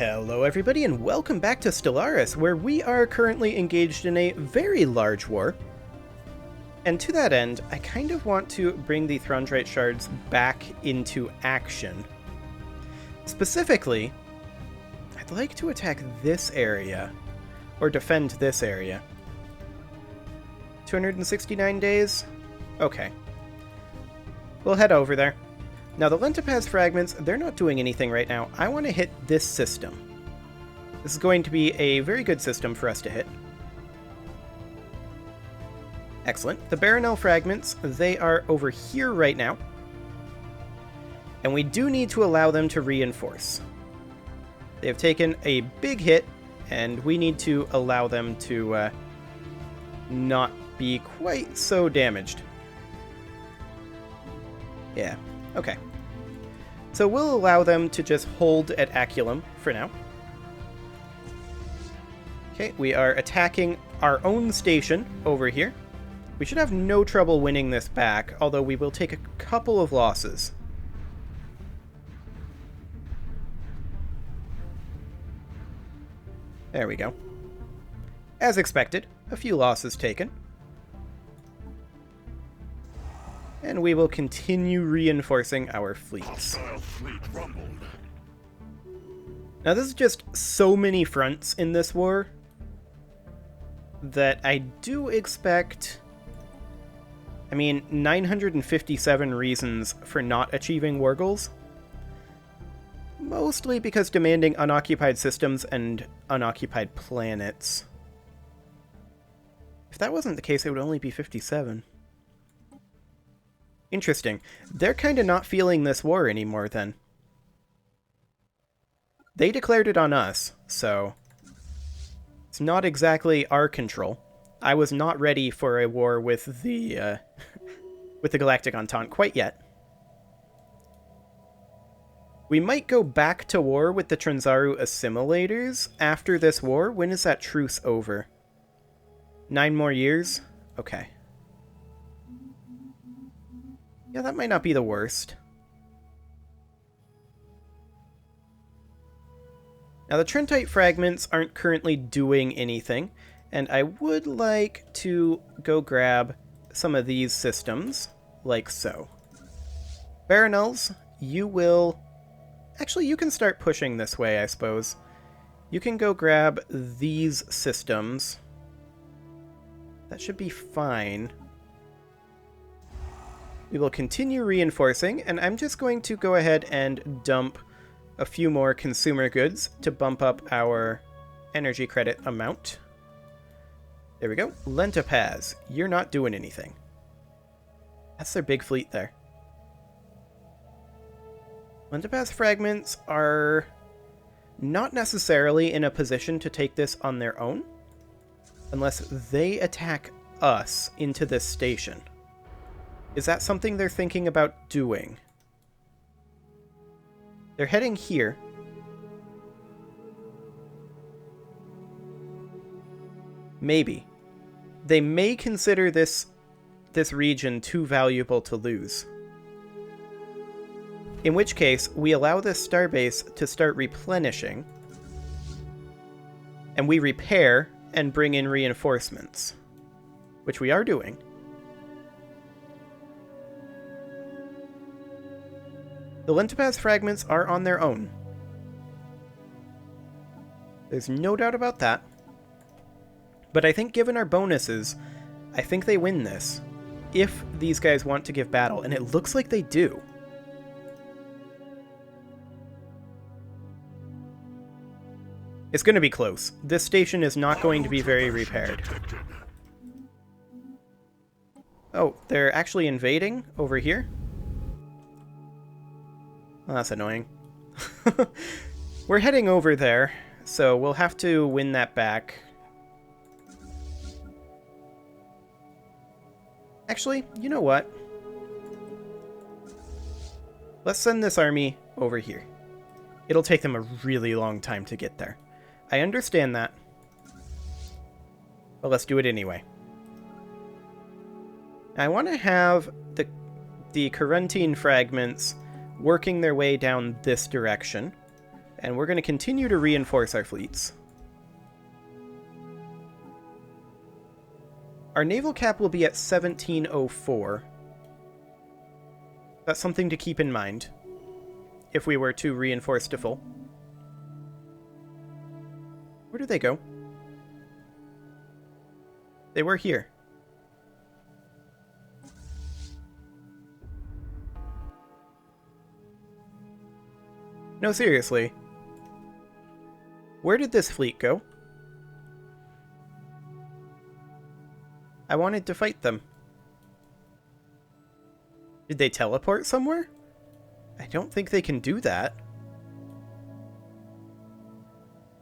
Hello everybody and welcome back to Stellaris, where we are currently engaged in a very large war. And to that end, I kind of want to bring the Throndrate shards back into action. Specifically, I'd like to attack this area, or defend this area. 269 days? Okay. We'll head over there. Now the Lentipaz fragments, they're not doing anything right now. I want to hit this system. This is going to be a very good system for us to hit. Excellent. The Baronel fragments, they are over here right now. And we do need to allow them to reinforce. They have taken a big hit, and we need to allow them to not be quite so damaged. Yeah. Okay. So we'll allow them to just hold at Aculum for now. Okay, we are attacking our own station over here. We should have no trouble winning this back, although we will take a couple of losses. There we go. As expected, a few losses taken. And we will continue reinforcing our fleets. Now this is just so many fronts in this war that I do expect... 957 reasons for not achieving war goals. Mostly because demanding unoccupied systems and unoccupied planets. If that wasn't the case, it would only be 57. Interesting. They're kind of not feeling this war anymore, then. They declared it on us, so... it's not exactly our control. I was not ready for a war with the Galactic Entente quite yet. We might go back to war with the Transaru assimilators after this war. When is that truce over? 9 more years? Okay. Yeah, that might not be the worst. Now, the Trentite fragments aren't currently doing anything, and I would like to go grab some of these systems, like so. Baronels, you will... actually, you can start pushing this way, I suppose. You can go grab these systems. That should be fine. We will continue reinforcing, and I'm just going to go ahead and dump a few more consumer goods to bump up our energy credit amount. There we go. Lentipaz, you're not doing anything. That's their big fleet there. Lentipaz fragments are not necessarily in a position to take this on their own, unless they attack us into this station. Is that something they're thinking about doing? They're heading here. Maybe. They may consider this region too valuable to lose. In which case, we allow this starbase to start replenishing, and we repair and bring in reinforcements, which we are doing. The Lentipaz fragments are on their own. There's no doubt about that. But I think given our bonuses, I think they win this. If these guys want to give battle, and it looks like they do. It's going to be close. This station is not going to be very repaired. Oh, they're actually invading over here? Oh, that's annoying. We're heading over there, so we'll have to win that back. Actually, you know what? Let's send this army over here. It'll take them a really long time to get there. I understand that. But let's do it anyway. I want to have the Corinthian fragments working their way down this direction, And we're going to continue to reinforce our fleets. Our naval cap will be at 1704. That's something to keep in mind if we were to reinforce to full. Where did they go? They were here. No, seriously. Where did this fleet go? I wanted to fight them. Did they teleport somewhere? I don't think they can do that.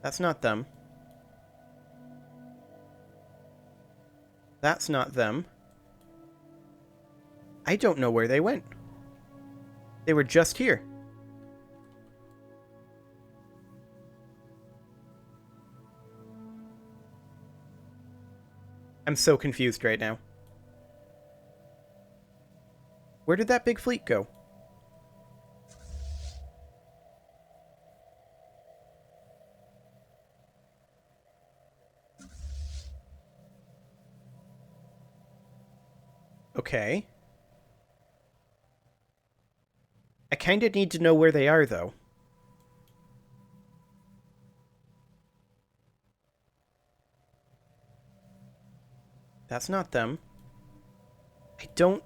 That's not them. That's not them. I don't know where they went. They were just here. I'm so confused right now. Where did that big fleet go? Okay. I kind of need to know where they are, though. That's not them. I don't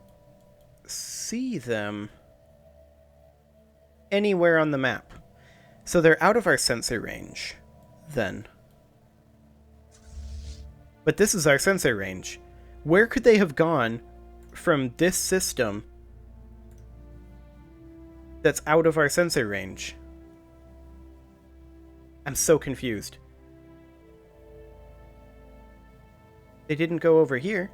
see them anywhere on the map. So they're out of our sensor range, then. But this is our sensor range. Where could they have gone from this system that's out of our sensor range? I'm so confused. They didn't go over here.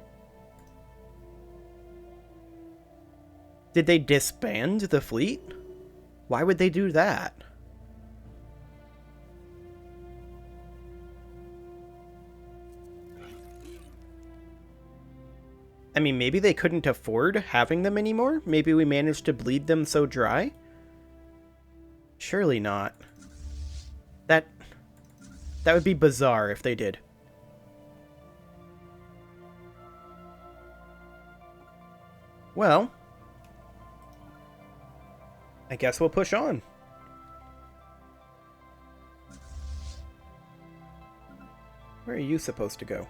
Did they disband the fleet? Why would they do that? I mean, maybe they couldn't afford having them anymore? Maybe we managed to bleed them so dry? Surely not. That would be bizarre if they did. Well, I guess we'll push on. Where are you supposed to go?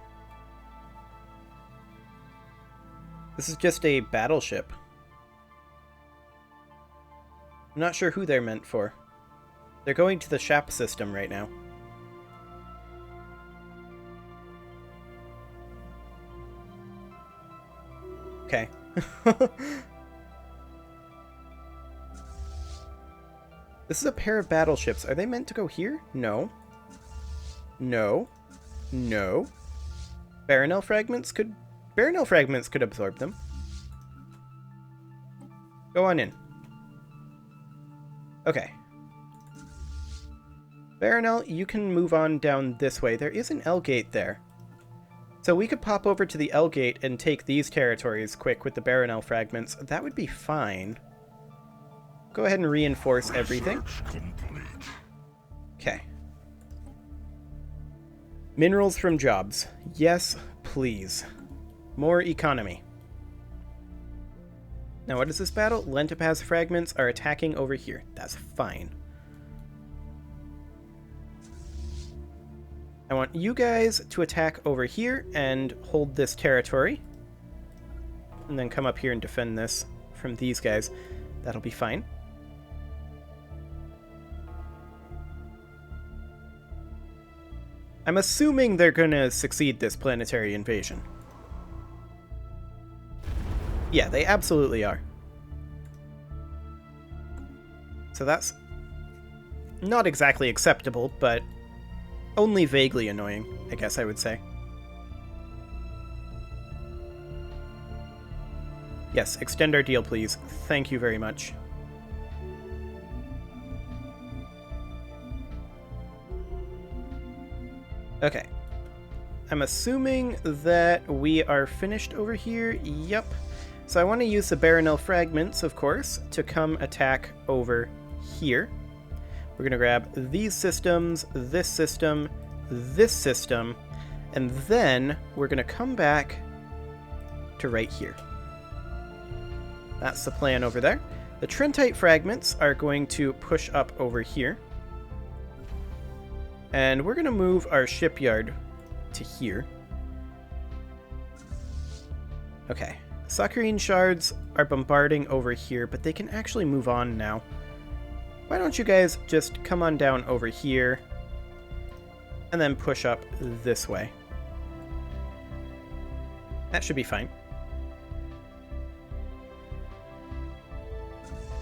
This is just a battleship. I'm not sure who they're meant for. They're going to the Shap system right now. Okay. This is a pair of battleships. Are they meant to go here? No. No. No. Baronel fragments could absorb them. Go on in. Okay. Baronel, you can move on down this way. There is an L gate there. So we could pop over to the L gate and take these territories quick with the Baronel fragments. That would be fine. Go ahead and reinforce everything. Okay. Minerals from jobs. Yes, please. More economy. Now, what is this battle? Lentipaz fragments are attacking over here. That's fine. I want you guys to attack over here and hold this territory. And then come up here and defend this from these guys. That'll be fine. I'm assuming they're gonna succeed this planetary invasion. Yeah, they absolutely are. So that's not exactly acceptable, but only vaguely annoying, I guess I would say. Yes, extend our deal, please. Thank you very much. Okay. I'm assuming that we are finished over here. Yep. So I want to use the Baronel fragments, of course, to come attack over here. We're going to grab these systems, this system, and then we're going to come back to right here. That's the plan over there. The Trentite fragments are going to push up over here. And we're going to move our shipyard to here. Okay. Saccharine shards are bombarding over here, but they can actually move on now. Why don't you guys just come on down over here and then push up this way. That should be fine.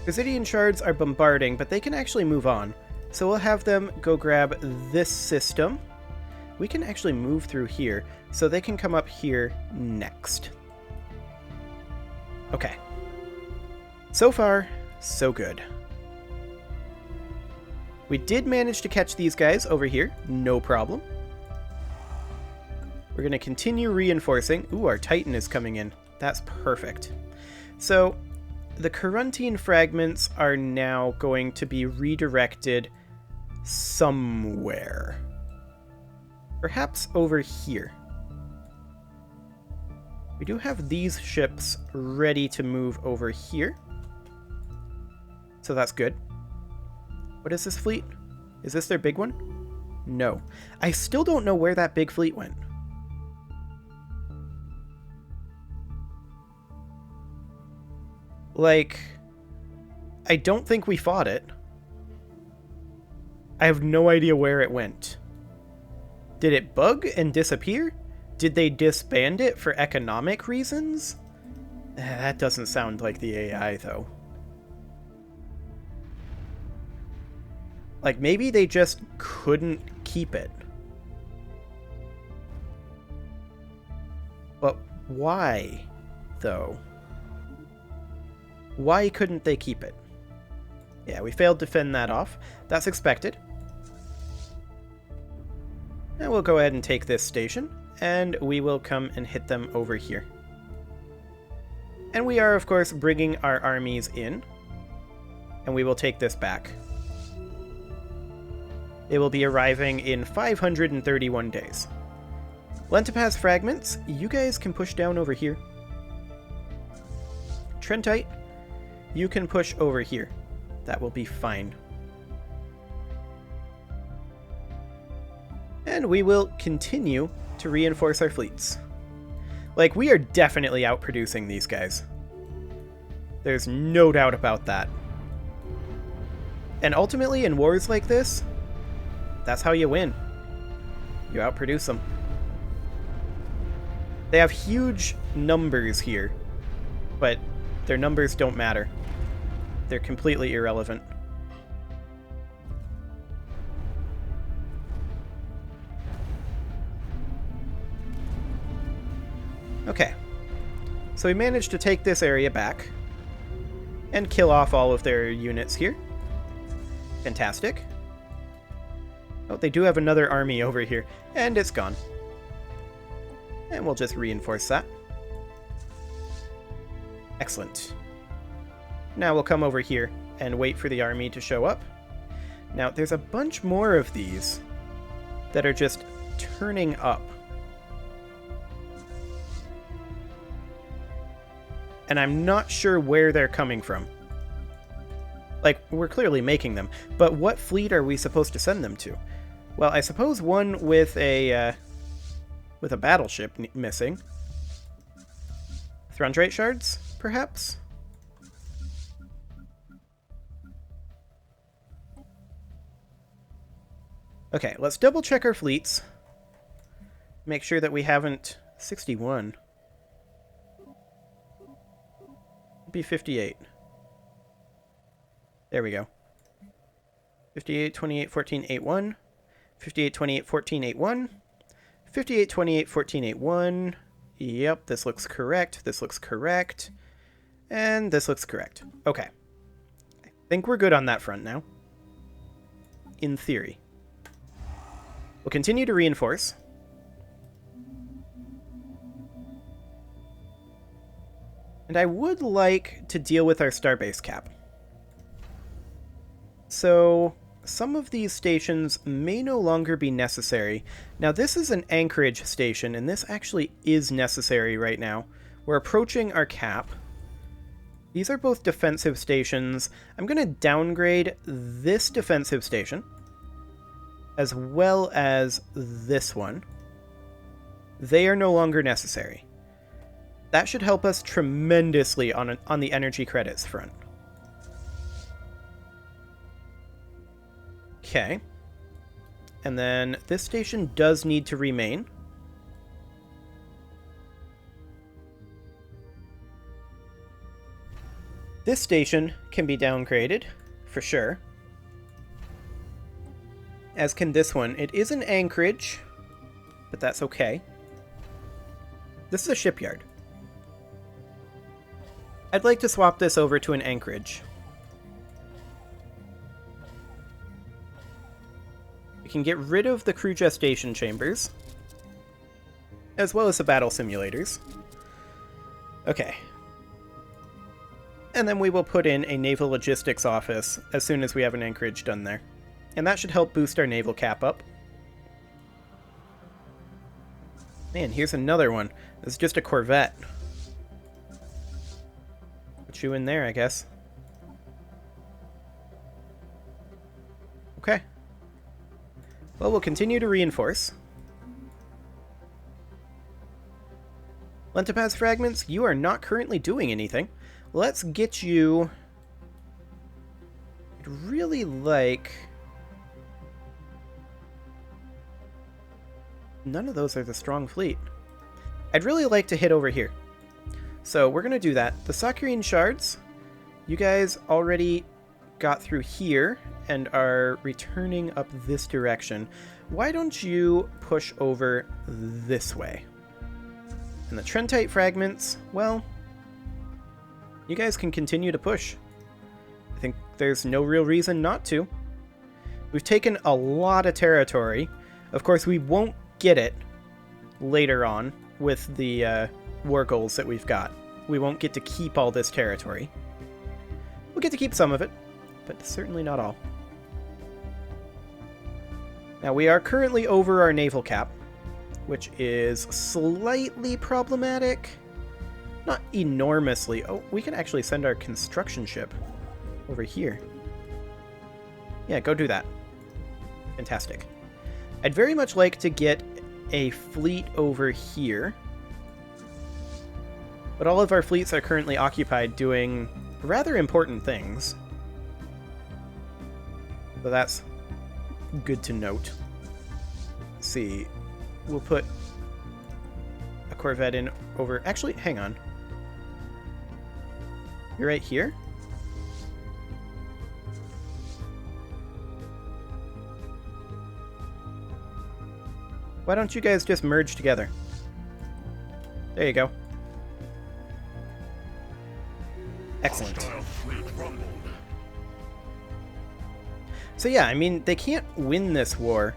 Presidian shards are bombarding, but they can actually move on. So we'll have them go grab this system. We can actually move through here, so they can come up here next. Okay. So far, so good. We did manage to catch these guys over here, no problem. We're going to continue reinforcing. Ooh, our Titan is coming in. That's perfect. So, the Coruntine fragments are now going to be redirected somewhere. Perhaps over here. We do have these ships ready to move over here. So that's good. What is this fleet? Is this their big one? No. I still don't know where that big fleet went. Like, I don't think we fought it. I have no idea where it went. Did it bug and disappear? Did they disband it for economic reasons? That doesn't sound like the AI, though. Like, maybe they just couldn't keep it. But why, though? Why couldn't they keep it? Yeah, we failed to fend that off. That's expected. And we'll go ahead and take this station, and we will come and hit them over here. And we are, of course, bringing our armies in, and we will take this back. They will be arriving in 531 days. Lentipaz fragments, you guys can push down over here. Trentite, you can push over here. That will be fine. And we will continue to reinforce our fleets. Like, we are definitely outproducing these guys. There's no doubt about that. And ultimately, in wars like this, that's how you win. You outproduce them. They have huge numbers here, but their numbers don't matter. They're completely irrelevant. Okay. So we managed to take this area back and kill off all of their units here. Fantastic. Oh, they do have another army over here, and it's gone. And we'll just reinforce that. Excellent. Now we'll come over here and wait for the army to show up. Now, there's a bunch more of these that are just turning up. And I'm not sure where they're coming from. Like, we're clearly making them, but what fleet are we supposed to send them to? Well, I suppose one with a battleship missing. Throndrate shards, perhaps? Okay, let's double check our fleets. Make sure that we haven't... 61. It'd be 58. There we go. 58, 28, 14, 8, 1. 58, 28, 14, 8, 1. 58, 28, 14, 8, 1. Yep, this looks correct. This looks correct. And this looks correct. Okay. I think we're good on that front now. In theory. We'll continue to reinforce. And I would like to deal with our starbase cap. So, some of these stations may no longer be necessary. Now, this is an anchorage station, and this actually is necessary right now. We're approaching our cap. These are both defensive stations. I'm going to downgrade this defensive station, as well as this one. They are no longer necessary. That should help us tremendously on the energy credits front. Okay. And then this station does need to remain. This station can be downgraded, for sure. As can this one. It is an anchorage, but that's okay. This is a shipyard. I'd like to swap this over to an anchorage. We can get rid of the crew gestation chambers, as well as the battle simulators. Okay. And then we will put in a naval logistics office as soon as we have an anchorage done there. And that should help boost our naval cap up. Man, here's another one. This is just a corvette. Put you in there, I guess. Okay. Well, we'll continue to reinforce. Lentipaz fragments, you are not currently doing anything. Let's get you... I'd really like... None of those are the strong fleet. I'd really like to hit over here. So we're going to do that. The Saccharine shards, you guys already got through here and are returning up this direction. Why don't you push over this way? And the Trentite fragments, well, you guys can continue to push. I think there's no real reason not to. We've taken a lot of territory. Of course, we won't get it later on with the war goals that we've got. We won't get to keep all this territory. We'll get to keep some of it, but certainly not all. Now, we are currently over our naval cap, which is slightly problematic. Not enormously. Oh, we can actually send our construction ship over here. Yeah, go do that. Fantastic. I'd very much like to get a fleet over here. But all of our fleets are currently occupied doing rather important things. So that's good to note. Let's see. We'll put a corvette in over... Actually, hang on. You're right here? Why don't you guys just merge together? There you go. Excellent. So yeah, I mean, they can't win this war.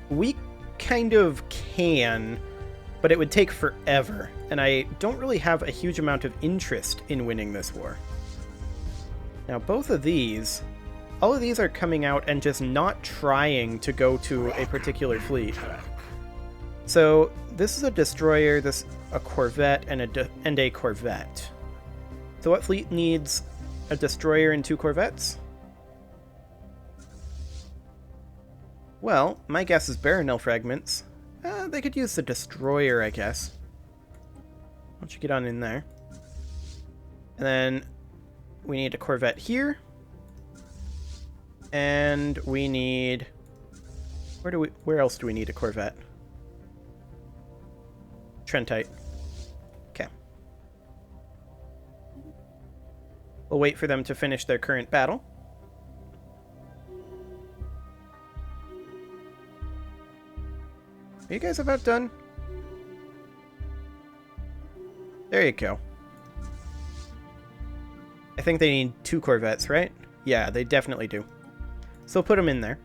We kind of can, but it would take forever, and I don't really have a huge amount of interest in winning this war. Now, both of these, all of these are coming out and just not trying to go to a particular fleet. So this is a destroyer, this a corvette, and a corvette. So what fleet needs a destroyer and 2 corvettes? Well, my guess is Baronel fragments. They could use the destroyer, I guess. Why don't you get on in there? And then we need a corvette here. And we need... Where else do we need a corvette? Trentite. Okay. We'll wait for them to finish their current battle. Are you guys about done? There you go. I think they need 2 corvettes, right? Yeah, they definitely do. So put them in there.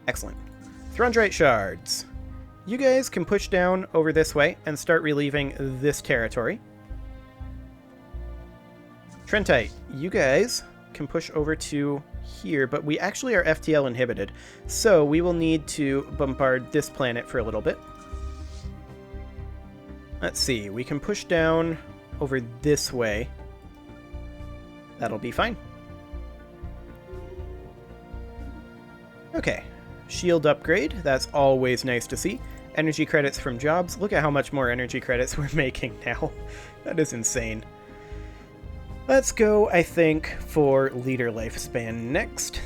Excellent. Throndrate shards. You guys can push down over this way and start relieving this territory. Trentite, you guys can push over to here, but we actually are FTL inhibited. So we will need to bombard this planet for a little bit. Let's see, we can push down over this way. That'll be fine. Okay, shield upgrade, that's always nice to see. Energy credits from jobs, look at how much more energy credits we're making now. That is insane. Let's go, I think, for leader lifespan next.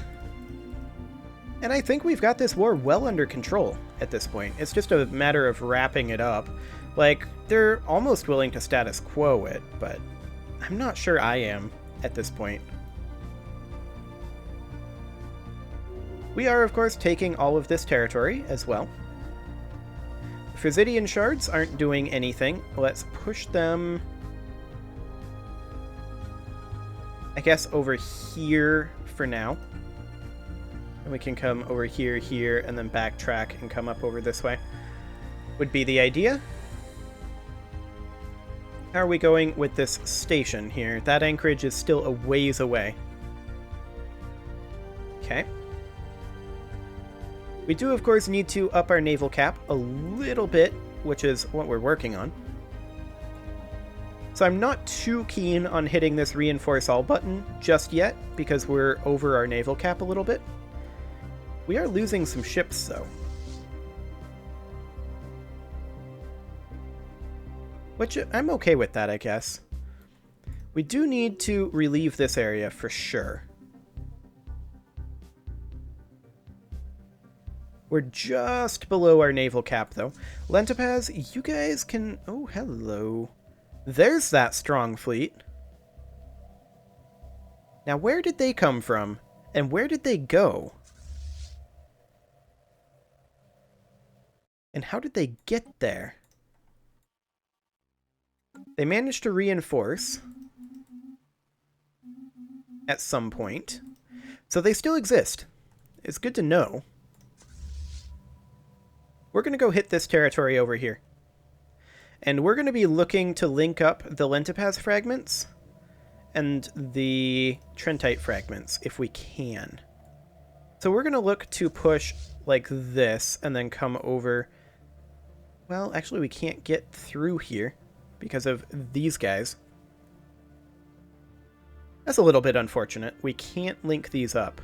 And I think we've got this war well under control at this point. It's just a matter of wrapping it up. Like, they're almost willing to status quo it, but I'm not sure I am at this point. We are, of course, taking all of this territory as well. Frisidian shards aren't doing anything. Let's push them, I guess, over here for now. And we can come over here, here, and then backtrack and come up over this way. Would be the idea. How are we going with this station here? That anchorage is still a ways away. Okay. We do, of course, need to up our naval cap a little bit, which is what we're working on. So I'm not too keen on hitting this reinforce all button just yet, because we're over our naval cap a little bit. We are losing some ships, though. Which, I'm okay with that, I guess. We do need to relieve this area for sure. We're just below our naval cap, though. Lentipaz, you guys can... Oh, hello. There's that strong fleet. Now, where did they come from? And where did they go? And how did they get there? They managed to reinforce at some point. So they still exist. It's good to know. We're going to go hit this territory over here. And we're going to be looking to link up the Lentipaz fragments and the Trentite fragments, if we can. So we're going to look to push like this, and then come over... Well, actually we can't get through here because of these guys. That's a little bit unfortunate. We can't link these up.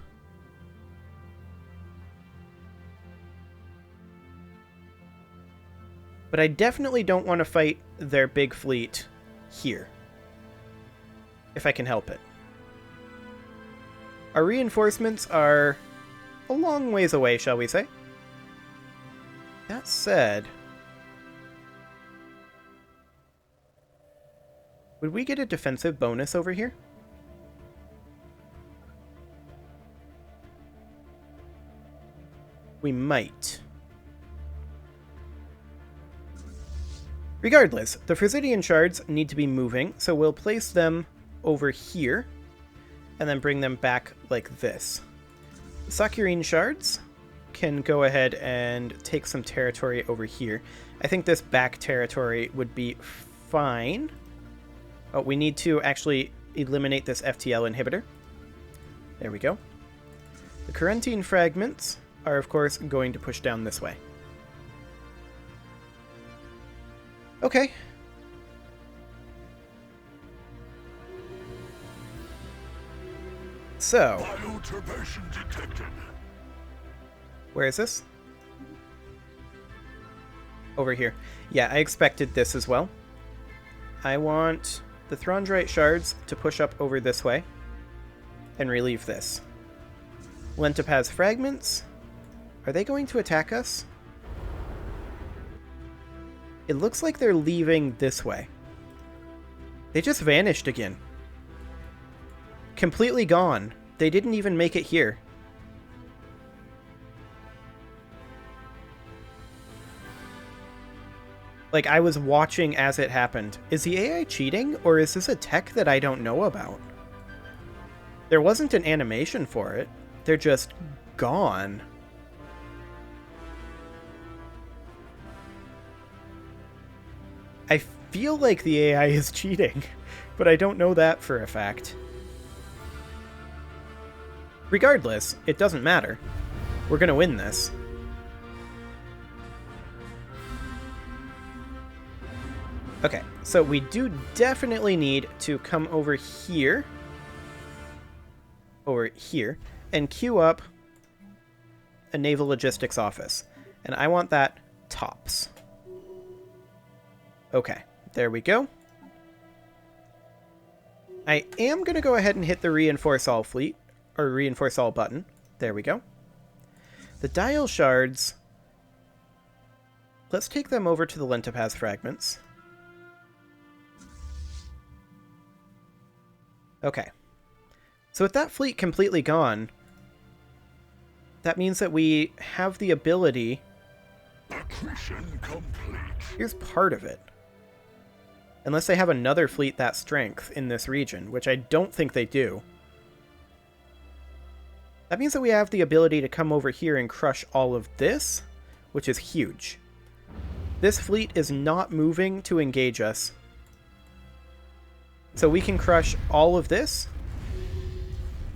But I definitely don't want to fight their big fleet here, if I can help it. Our reinforcements are a long ways away, shall we say. That said, would we get a defensive bonus over here? We might. Regardless, the Frisidian shards need to be moving, so we'll place them over here, and then bring them back like this. The Sakurine shards can go ahead and take some territory over here. I think this back territory would be fine. Oh, we need to actually eliminate this FTL inhibitor. There we go. The Corinthian fragments are, of course, going to push down this way. Okay. So, where is this? Over here. Yeah, I expected this as well. I want the Throndrite shards to push up over this way and relieve this. Lentipaz fragments. Are they going to attack us? It looks like they're leaving this way. They just vanished again. Completely gone. They didn't even make it here. Like, I was watching as it happened. Is the AI cheating, or is this a tech that I don't know about? There wasn't an animation for it. They're just gone. I feel like the AI is cheating, but I don't know that for a fact. Regardless, it doesn't matter. We're gonna win this. Okay, so we do definitely need to come over here. Over here. And queue up a naval logistics office. And I want that tops. Okay, there we go. I am going to go ahead and hit the reinforce all fleet, or reinforce all button. There we go. The dial shards, let's take them over to the Lentopaz fragments. Okay. So with that fleet completely gone, that means that we have the ability... Acquisition complete. Here's part of it. Unless they have another fleet that strength in this region, which I don't think they do. That means that we have the ability to come over here and crush all of this, which is huge. This fleet is not moving to engage us. So we can crush all of this,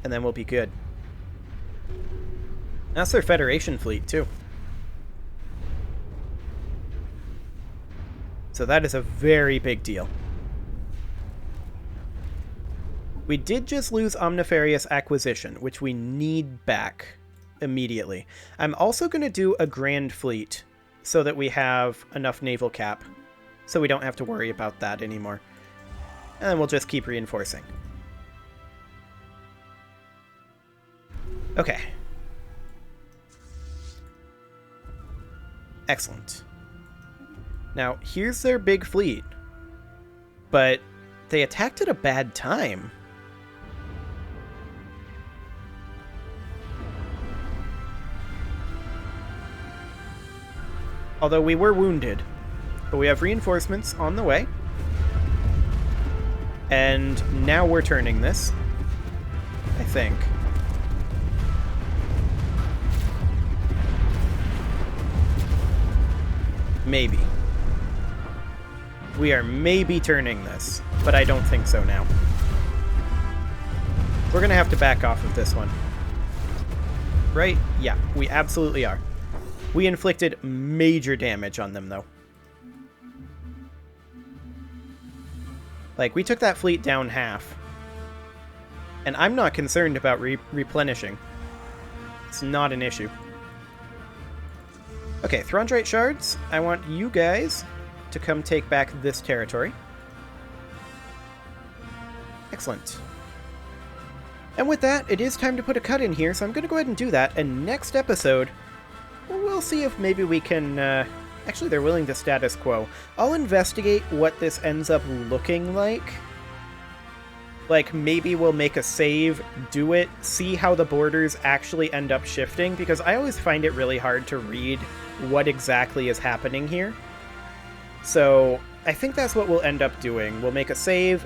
and then we'll be good. That's their Federation fleet, too. So that is a very big deal. We did just lose Omnifarious Acquisition, which we need back immediately. I'm also going to do a Grand Fleet so that we have enough naval cap, so we don't have to worry about that anymore. And then we'll just keep reinforcing. Okay. Excellent. Now, here's their big fleet. But they attacked at a bad time. Although we were wounded. But we have reinforcements on the way. And now we're turning this. I think. Maybe. We are maybe turning this, but I don't think so now. We're going to have to back off of this one. Right? Yeah, we absolutely are. We inflicted major damage on them, though. Like, we took that fleet down half. And I'm not concerned about replenishing. It's not an issue. Okay, Throndrate Shards, I want you guys to come take back this territory. Excellent. And with that, it is time to put a cut in here, so I'm going to go ahead and do that. And next episode, we'll see if maybe we can... actually, they're willing to status quo. I'll investigate what this ends up looking like. Like, maybe we'll make a save, do it, see how the borders actually end up shifting, because I always find it really hard to read what exactly is happening here. So I think that's what we'll end up doing. We'll make a save,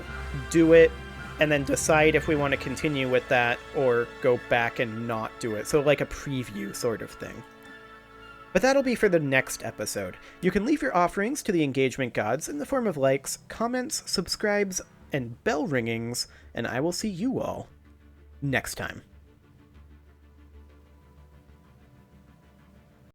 do it, and then decide if we want to continue with that or go back and not do it. So like a preview sort of thing. But that'll be for the next episode. You can leave your offerings to the engagement gods in the form of likes, comments, subscribes, and bell ringings, and I will see you all next time.